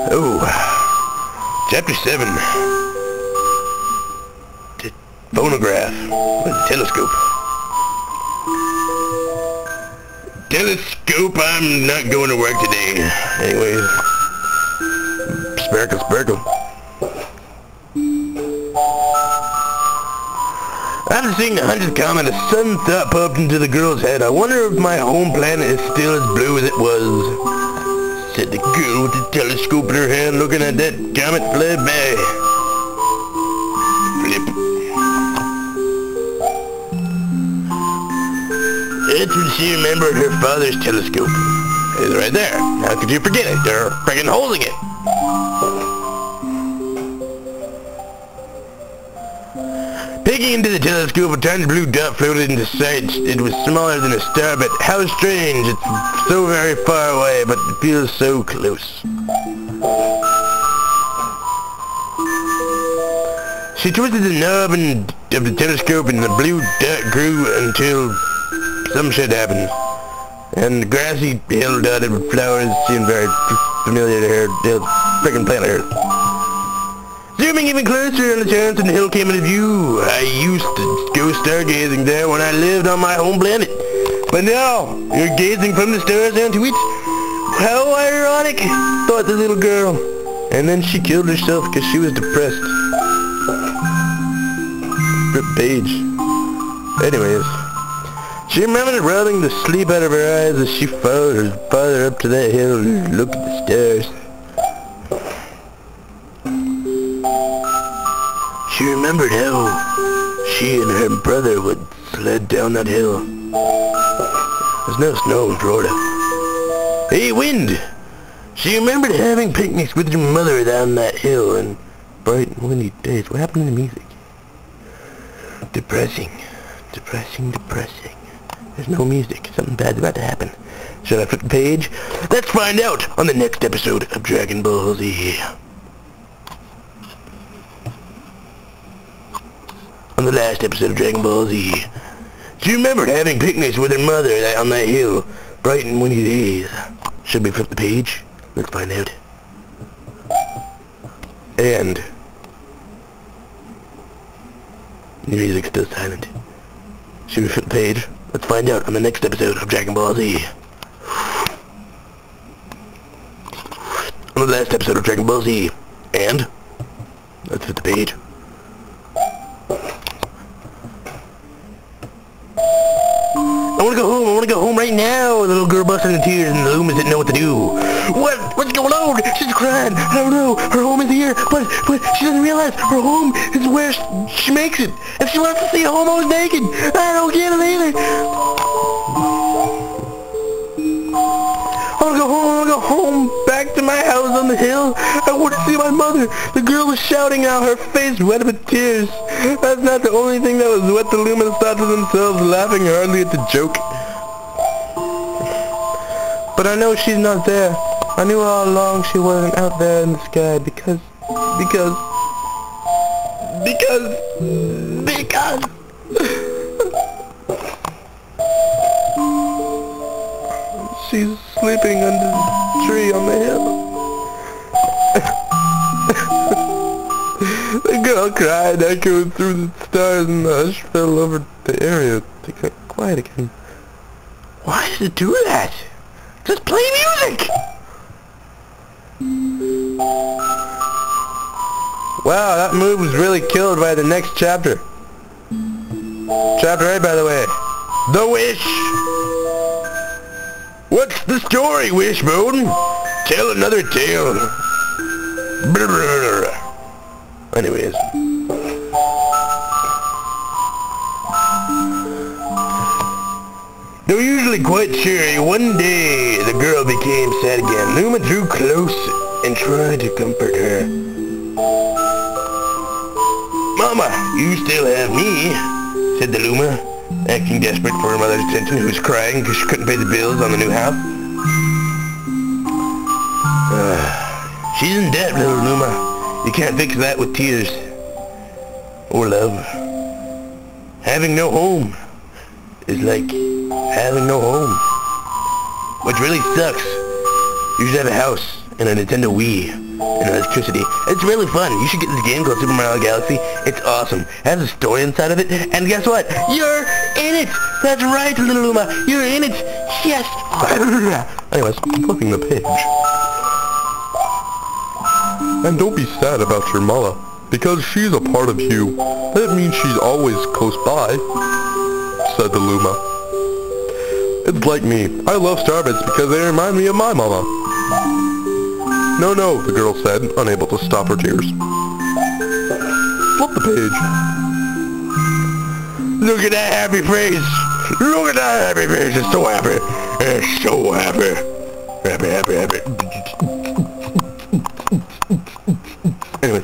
Oh, Chapter 7. The phonograph with a telescope. Telescope, I'm not going to work today. Anyways, sparkle, sparkle. After seeing the 100th comet, a sudden thought popped into the girl's head. I wonder if my home planet is still as blue as it was. Said the girl with the telescope in her hand, looking at that comet fly by. Flip. That's when she remembered her father's telescope. It's right there. How could you forget it? They're friggin' holding it. Peeking into the telescope, a tiny blue dot floated into sight. It was smaller than a star, but how strange. It's so very far away, but it feels so close. She twisted the knob of the telescope, and the blue dot grew until some shit happened. And the grassy hill dotted with flowers seemed very familiar to her. The frickin' planet Earth. Zooming even closer on the chance and the hill came into view. I used to go stargazing there when I lived on my home planet. But now, you're gazing from the stars onto it? How ironic, thought the little girl. And then she killed herself because she was depressed. Flip page. Anyways, she remembered rubbing the sleep out of her eyes as she followed her father up to that hill and looked at the stars. She remembered how she and her brother would sled down that hill. There's no snow in Florida. Hey, wind! She remembered having picnics with her mother down that hill on bright and windy days. What happened to the music? Depressing. Depressing, depressing. There's no music. Something bad's about to happen. Should I flip the page? Let's find out on the next episode of Dragon Ball Z. On the last episode of Dragon Ball Z, she remembered having picnics with her mother on that hill, bright and windy days. Should we flip the page? Let's find out. And the music's still silent. Should we flip the page? Let's find out on the next episode of Dragon Ball Z. On the last episode of Dragon Ball Z. And let's flip the page. I wanna go home right now. The little girl busted into tears and the Loomis didn't know what to do. What's going on? She's crying. I don't know. Her home is here, but she doesn't realize her home is where she makes it. If she wants to see homos naked, I don't get it either. I wanna go home, back to my house on the hill. I want to see my mother. The girl was shouting out, her face wet with tears. That's not the only thing that was wet. The Lumens thought to themselves, laughing hardly at the joke. But I know she's not there. I knew all along she wasn't out there in the sky because she's sleeping under the tree on the hill. The girl cried, echoed through the stars, and the hush fell over the area. They got quiet again. Why did it do that? Just play music! Wow, that move was really killed by the next chapter. Chapter 8, by the way. The Wish! What's the story, Wishbone? Tell another tale. Brrr. Anyways. Though usually quite cheery, one day the girl became sad again. Luma drew close and tried to comfort her. "Mama, you still have me," said the Luma, acting desperate for her mother's attention, who was crying because she couldn't pay the bills on the new house. She's in debt, little Luma. You can't fix that with tears or love. Having no home is like having no home, which really sucks. You should have a house and a Nintendo Wii and electricity. It's really fun. You should get this game called Super Mario Galaxy. It's awesome. It has a story inside of it, and guess what? You're in it! That's right, little Luma. You're in it. Yes. Anyways, I'm flipping the page. And don't be sad about your mother, because she's a part of you. That means she's always close by, said the Luma. It's like me. I love Starbits because they remind me of my mama. No, no, the girl said, unable to stop her tears. Flip the page. Look at that happy face! Look at that happy face! It's so happy! It's so happy! Happy, happy, happy. Anyway,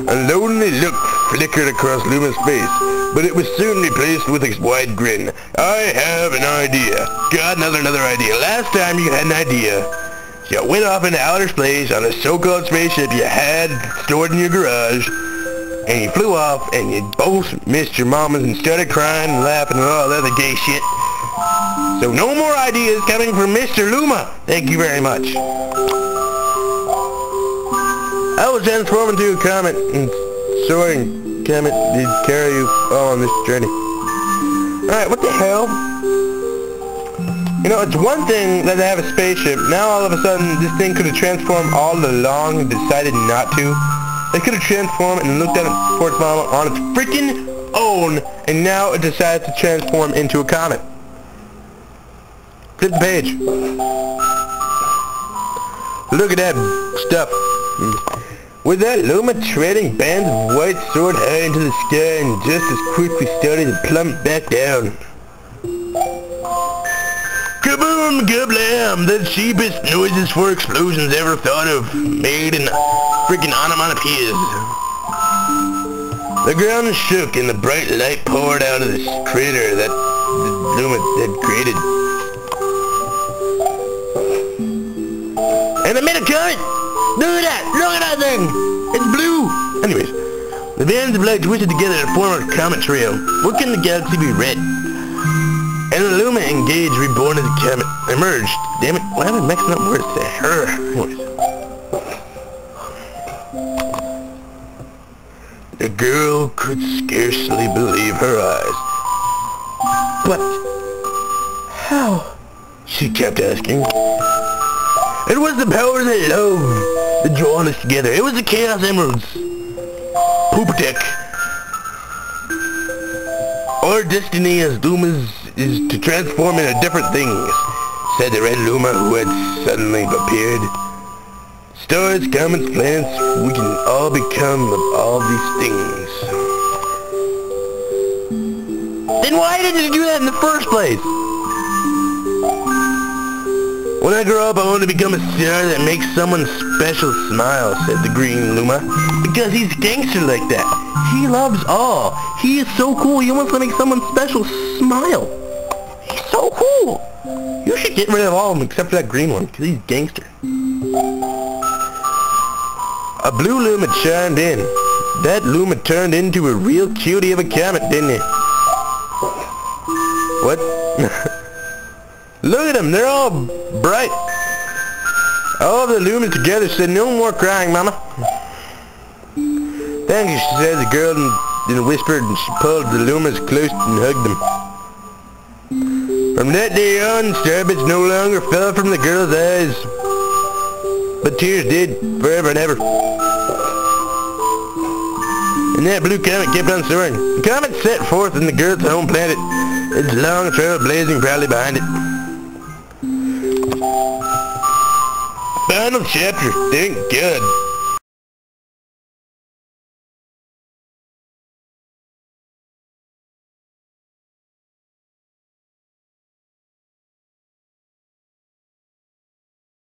a lonely look flickered across Luma's face, but it was soon replaced with a wide grin. "I have an idea. Got another idea. Last time you had an idea. You went off into outer space on a so-called spaceship you had stored in your garage, and you flew off, and you both missed your mamas and started crying and laughing and all that other gay shit. So no more ideas coming from Mr. Luma. Thank you very much. I will transform into a comet and soaring comet did carry you all on this journey." Alright, what the hell? You know, it's one thing that they have a spaceship. Now all of a sudden this thing could have transformed all along and decided not to. They could have transformed and looked at it for its mama on its freaking own, and now it decides to transform into a comet. Flip the page. Look at that stuff. With that Luma treading bands of white soared high into the sky and just as quickly started to plummet back down. Kaboom, kablam! The cheapest noises for explosions ever thought of, made in freaking onomatopoeias. The ground shook and the bright light poured out of this crater that the Luma had created. And it made a comet! Look at that! Look at that thing! It's blue! Anyways, the bands of light twisted together to form a comet trio. What can the galaxy be red? And the Luma engaged, reborn as a comet, emerged. Damn it, why am I mixing up words to her? Anyways. The girl could scarcely believe her eyes. But how? She kept asking. It was the powers of love that drawn us together. It was the Chaos Emeralds. Poopatek. Our destiny as Lumas is to transform into different things, said the red Luma who had suddenly appeared. Stars, comets, planets, we can all become of all these things. Then why did you do that in the first place? When I grow up, I want to become a star that makes someone special smile, said the green Luma. Because he's a gangster like that. He loves all. He is so cool, he wants to make someone special smile. He's so cool. You should get rid of all of them except for that green one, because he's a gangster. A blue Luma chimed in. That Luma turned into a real cutie of a comet, didn't he? What? Look at them, they're all bright. All of the Lumas together said, "No more crying, Mama." Thank you, she said. The girl then whispered, and she pulled the Lumas close and hugged them. From that day on, Starbits no longer fell from the girl's eyes, but tears did, forever and ever. And that blue comet kept on soaring. The comet set forth in the girl's home planet, its long trail blazing proudly behind it. Final chapter, thank God.